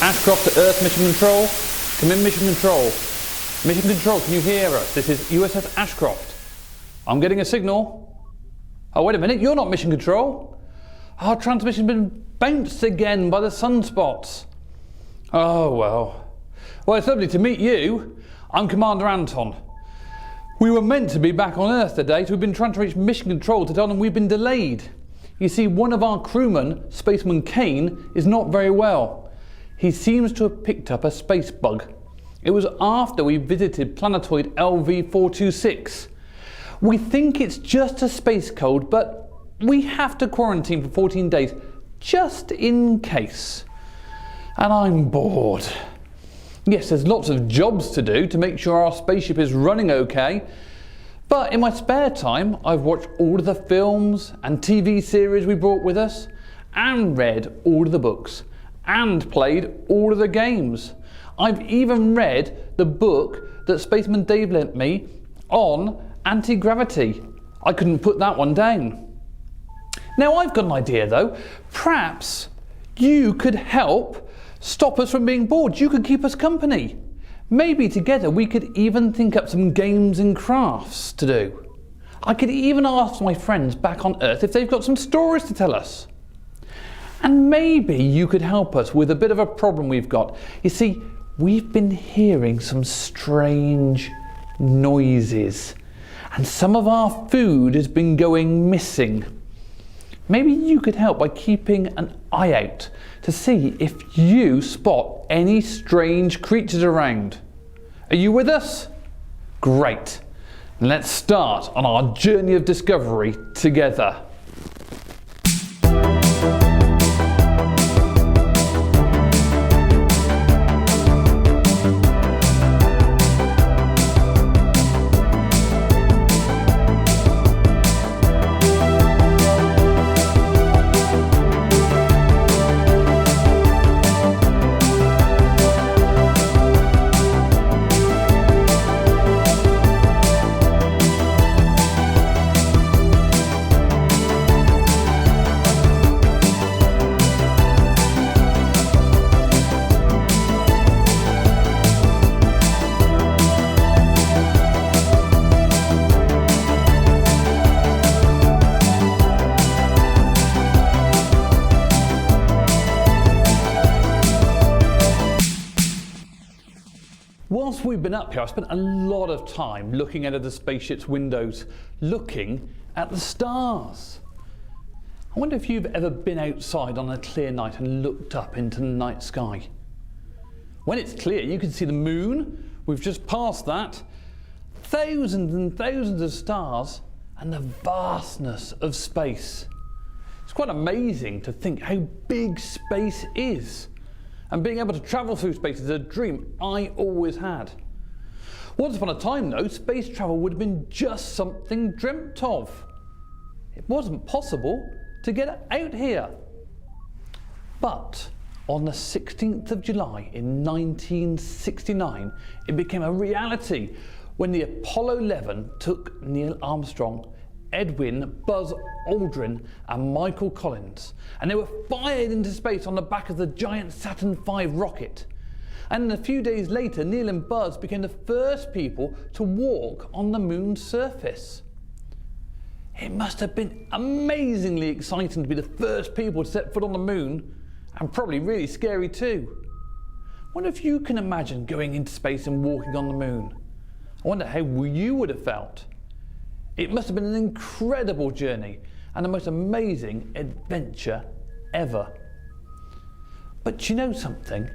Ashcroft to Earth Mission Control. Come in, Mission Control. Mission Control, can you hear us? This is USS Ashcroft. I'm getting a signal. Oh, wait a minute, you're not Mission Control. Our transmission's been bounced again by the sunspots. Oh, well. Well, it's lovely to meet you. I'm Commander Anton. We were meant to be back on Earth today, so we've been trying to reach Mission Control to tell them we've been delayed. You see, one of our crewmen, Spaceman Kane, is not very well. He seems to have picked up a space bug. It was after we visited planetoid LV-426. We think it's just a space cold, but we have to quarantine for 14 days, just in case. And I'm bored. Yes, there's lots of jobs to do to make sure our spaceship is running okay. But in my spare time, I've watched all of the films and TV series we brought with us, and read all of the books, and played all of the games. I've even read the book that Spaceman Dave lent me on anti-gravity. I couldn't put that one down. Now I've got an idea though. Perhaps you could help stop us from being bored. You could keep us company. Maybe together we could even think up some games and crafts to do. I could even ask my friends back on Earth if they've got some stories to tell us. And maybe you could help us with a bit of a problem we've got. You see, we've been hearing some strange noises, and some of our food has been going missing. Maybe you could help by keeping an eye out to see if you spot any strange creatures around. Are you with us? Great. Let's start on our journey of discovery together. Whilst we've been up here, I've spent a lot of time looking out of the spaceship's windows, looking at the stars. I wonder if you've ever been outside on a clear night and looked up into the night sky. When it's clear, you can see the moon. We've just passed that. Thousands and thousands of stars and the vastness of space. It's quite amazing to think how big space is. And being able to travel through space is a dream I always had. Once upon a time though, space travel would have been just something dreamt of. It wasn't possible to get out here. But on the 16th of July in 1969, it became a reality when the Apollo 11 took Neil Armstrong, Edwin, Buzz Aldrin and Michael Collins, and they were fired into space on the back of the giant Saturn V rocket. And a few days later, Neil and Buzz became the first people to walk on the moon's surface. It must have been amazingly exciting to be the first people to set foot on the moon, and probably really scary too. I wonder if you can imagine going into space and walking on the moon. I wonder how you would have felt. It must have been an incredible journey and the most amazing adventure ever. But you know something?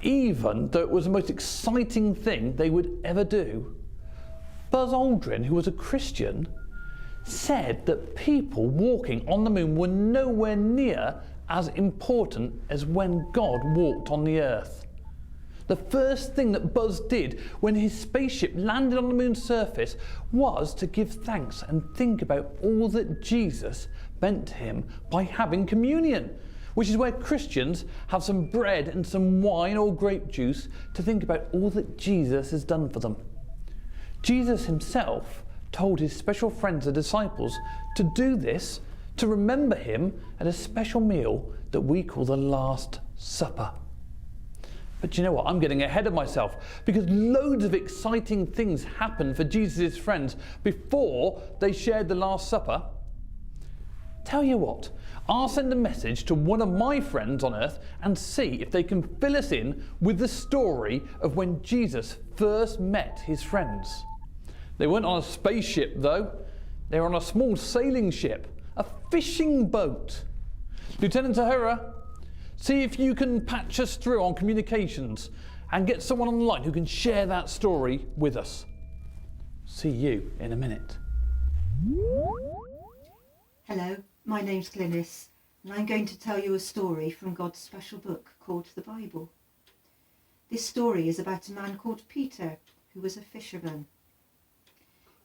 Even though it was the most exciting thing they would ever do, Buzz Aldrin, who was a Christian, said that people walking on the moon were nowhere near as important as when God walked on the Earth. The first thing that Buzz did when his spaceship landed on the moon's surface was to give thanks and think about all that Jesus meant to him by having communion, which is where Christians have some bread and some wine or grape juice to think about all that Jesus has done for them. Jesus himself told his special friends, the disciples, to do this to remember him at a special meal that we call the Last Supper. But you know what? I'm getting ahead of myself because loads of exciting things happened for Jesus' friends before they shared the Last Supper. Tell you what, I'll send a message to one of my friends on earth and see if they can fill us in with the story of when Jesus first met his friends. They weren't on a spaceship though. They were on a small sailing ship, a fishing boat. Lieutenant Tahura, see if you can patch us through on communications and get someone on the line who can share that story with us. See you in a minute. Hello, my name's Glynis, and I'm going to tell you a story from God's special book called the Bible. This story is about a man called Peter, who was a fisherman.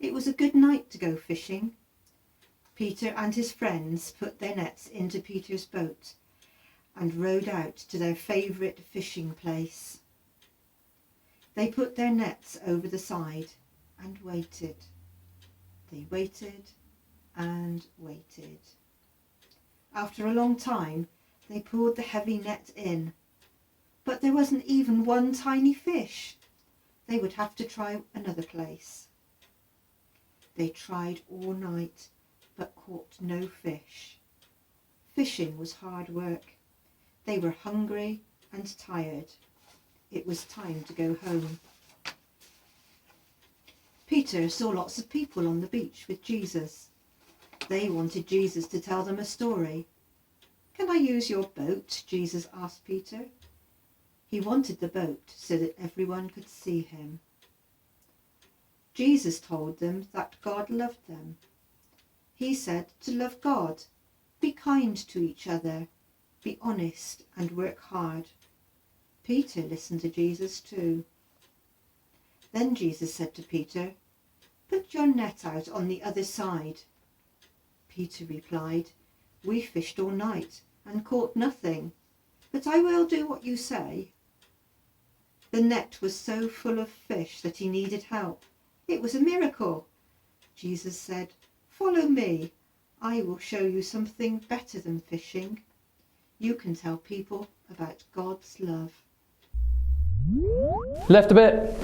It was a good night to go fishing. Peter and his friends put their nets into Peter's boat and rowed out to their favourite fishing place. They put their nets over the side and waited. They waited and waited. After a long time, they pulled the heavy net in, but there wasn't even one tiny fish. They would have to try another place. They tried all night, but caught no fish. Fishing was hard work. They were hungry and tired. It was time to go home. Peter saw lots of people on the beach with Jesus. They wanted Jesus to tell them a story. "Can I use your boat?" Jesus asked Peter. He wanted the boat so that everyone could see him. Jesus told them that God loved them. He said to love God, be kind to each other, be honest and work hard. Peter listened to Jesus too. Then Jesus said to Peter, "Put your net out on the other side." Peter replied, "We fished all night and caught nothing, but I will do what you say." The net was so full of fish that he needed help. It was a miracle. Jesus said, "Follow me. I will show you something better than fishing. You can tell people about God's love." Left a bit,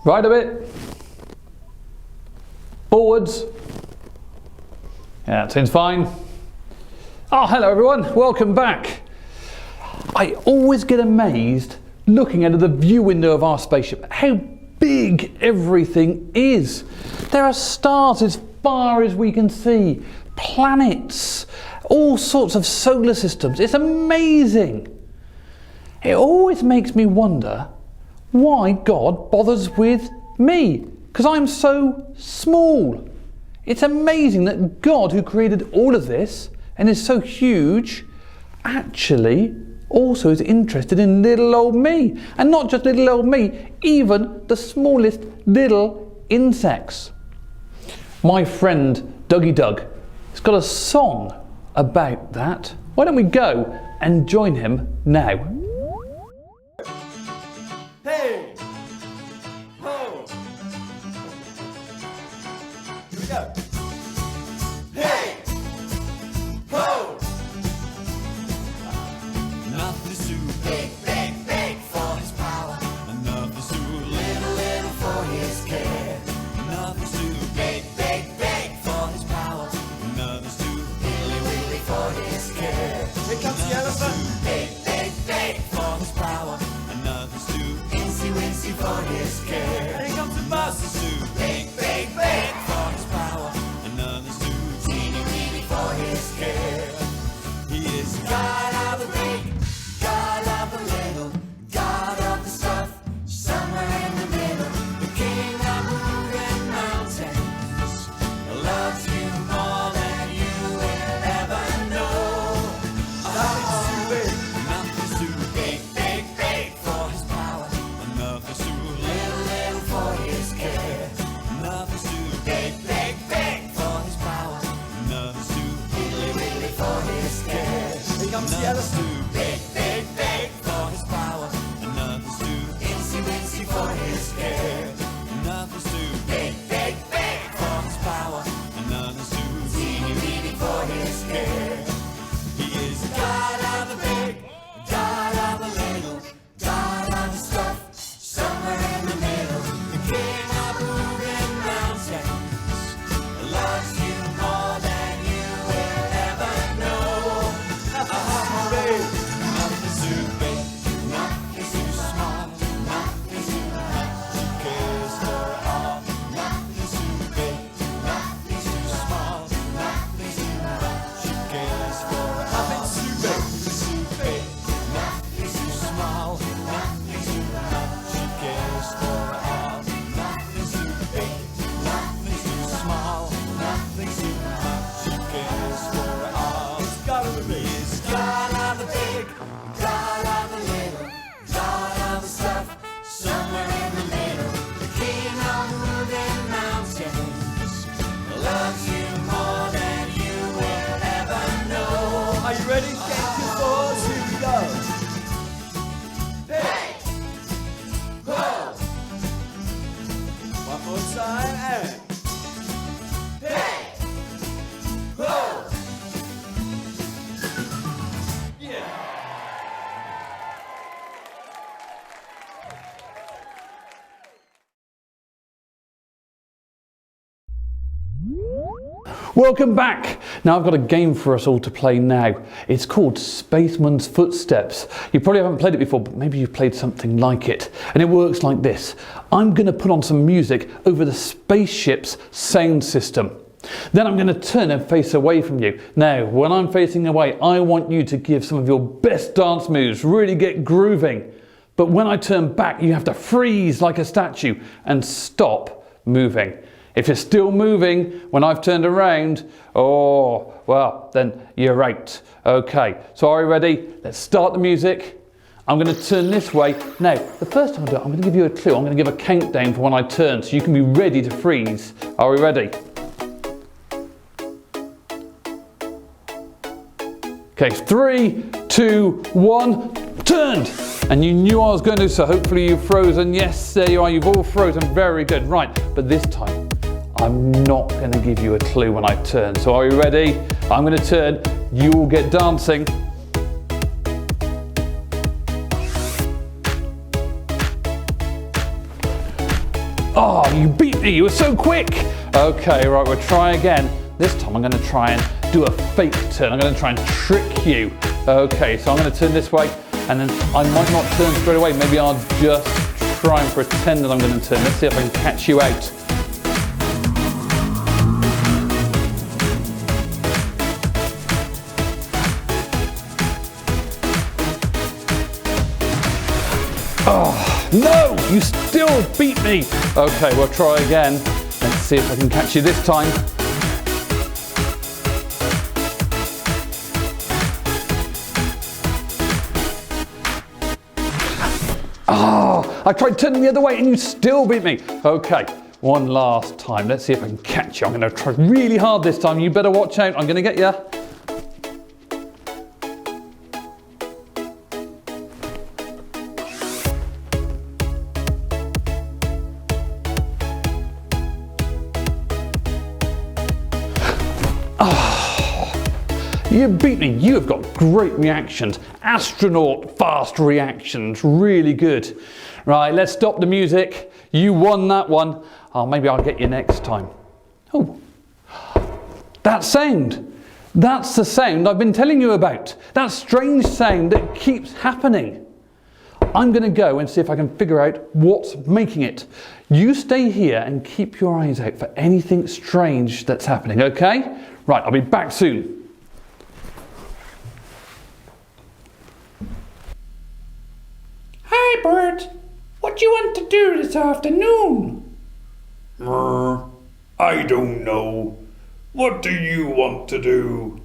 right a bit, forwards. Yeah, that seems fine. Oh, hello everyone, welcome back. I always get amazed looking out of the view window of our spaceship, how big everything is. There are stars as far as we can see, planets, all sorts of solar systems. It's amazing. It always makes me wonder why God bothers with me, because I'm so small. It's amazing that God, who created all of this and is so huge, actually also is interested in little old me. And not just little old me, even the smallest little insects. My friend Dougie Doug has got a song about that. Why don't we go and join him now? Hey! Ho! Here we go. Hey! Ho! Nothing's too big, big, big for his power. Nothing's too little, little for his care. Nothing's too big, big, big for his power. Nothing's too willy, willy for his care. Here comes the elephant. Big, big, big for his power. Nothing's too incy, wincy for his care. Here comes the bus. It's too big, big, big for his power. Nothing's too teeny, weeny for his care. He is God of the big, God of the little. Welcome back. Now I've got a game for us all to play now. It's called Spaceman's Footsteps. You probably haven't played it before, but maybe you've played something like it. And it works like this. I'm going to put on some music over the spaceship's sound system. Then I'm going to turn and face away from you. Now, when I'm facing away, I want you to give some of your best dance moves, really get grooving. But when I turn back, you have to freeze like a statue and stop moving. If you're still moving when I've turned around, oh, well, then you're out. Okay, so are you ready? Let's start the music. I'm going to turn this way. Now, the first time I do it, I'm going to give you a clue. I'm going to give a countdown for when I turn so you can be ready to freeze. Are we ready? Okay, 3, 2, 1, turned. And you knew I was going to, so hopefully you've frozen. Yes, there you are, you've all frozen, very good. Right, but this time, I'm not going to give you a clue when I turn. So are you ready? I'm going to turn, you will get dancing. Oh, you beat me, you were so quick. Okay, right, we'll try again. This time I'm going to try and do a fake turn. I'm going to try and trick you. Okay, so I'm going to turn this way and then I might not turn straight away. Maybe I'll just try and pretend that I'm going to turn. Let's see if I can catch you out. Oh, no, you still beat me. Okay, we'll try again. Let's see if I can catch you this time. Oh, I tried turning the other way and you still beat me. Okay, one last time. Let's see if I can catch you. I'm going to try really hard this time. You better watch out. I'm going to get you. You beat me. You have got great reactions. Astronaut fast reactions. Really good. Right, let's stop the music. You won that one. Oh, maybe I'll get you next time. Oh, that sound. That's the sound I've been telling you about. That strange sound that keeps happening. I'm going to go and see if I can figure out what's making it. You stay here and keep your eyes out for anything strange that's happening, okay? Right, I'll be back soon. Hi, Bert. What do you want to do this afternoon? I don't know. What do you want to do?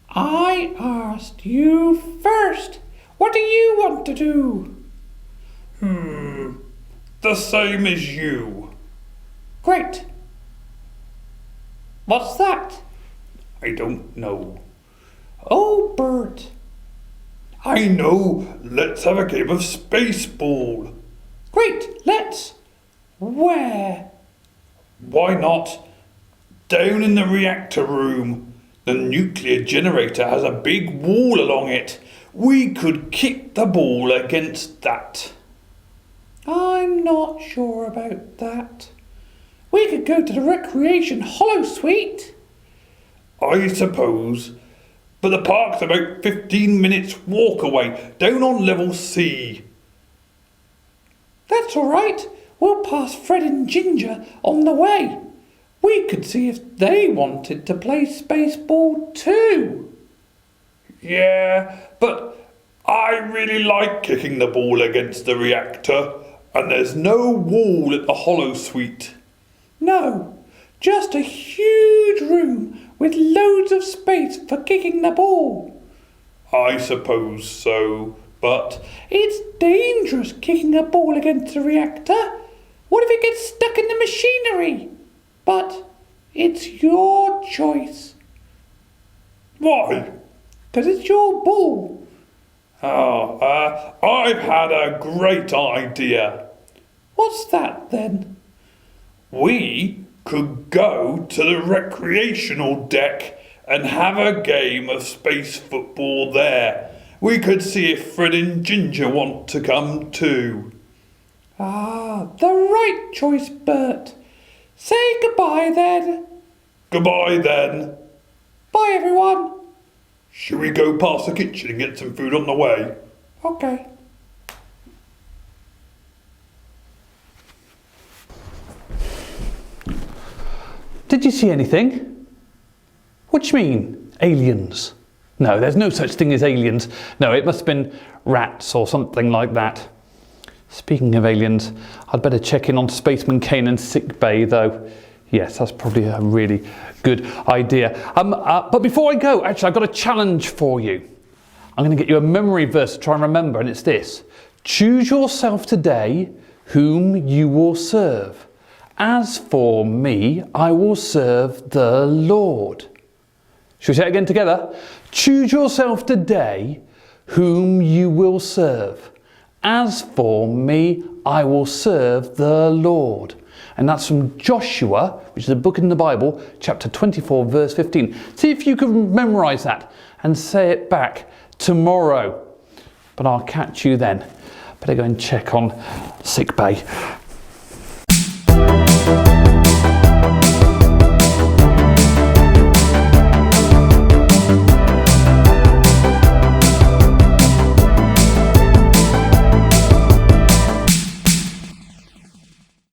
I asked you first. What do you want to do? The same as you. Great. What's that? I don't know. Oh, Bert. I know. Let's have a game of Spaceball. Great, let's. Where? Why not? Down in the reactor room. The nuclear generator has a big wall along it. We could kick the ball against that. I'm not sure about that. We could go to the recreation holosuite. I suppose. But the park's about 15 minutes walk away, down on level C. That's all right. We'll pass Fred and Ginger on the way. We could see if they wanted to play Spaceball too. Yeah, but I really like kicking the ball against the reactor, and there's no wall at the holosuite. No, just a huge room with loads of space for kicking the ball. I suppose so, but it's dangerous kicking a ball against the reactor. What if it gets stuck in the machinery? But it's your choice. Why? Because it's your ball. I've had a great idea. What's that then? We could go to the recreational deck and have a game of space football there. We could see if Fred and Ginger want to come too. Ah, the right choice, Bert. Say goodbye then. Goodbye then. Bye, everyone. Should we go past the kitchen and get some food on the way? Okay. Did you see anything? What do you mean, aliens? No, there's no such thing as aliens. No, it must have been rats or something like that. Speaking of aliens, I'd better check in on Spaceman Kanan's sick bay, though. Yes, that's probably a really good idea. But before I go, actually, I've got a challenge for you. I'm going to get you a memory verse to try and remember, and it's this. Choose yourself today whom you will serve. As for me, I will serve the Lord. Shall we say it again together? Choose yourself today whom you will serve. As for me, I will serve the Lord. And that's from Joshua, which is a book in the Bible, chapter 24, verse 15. See if you can memorise that and say it back tomorrow. But I'll catch you then. Better go and check on sick bay.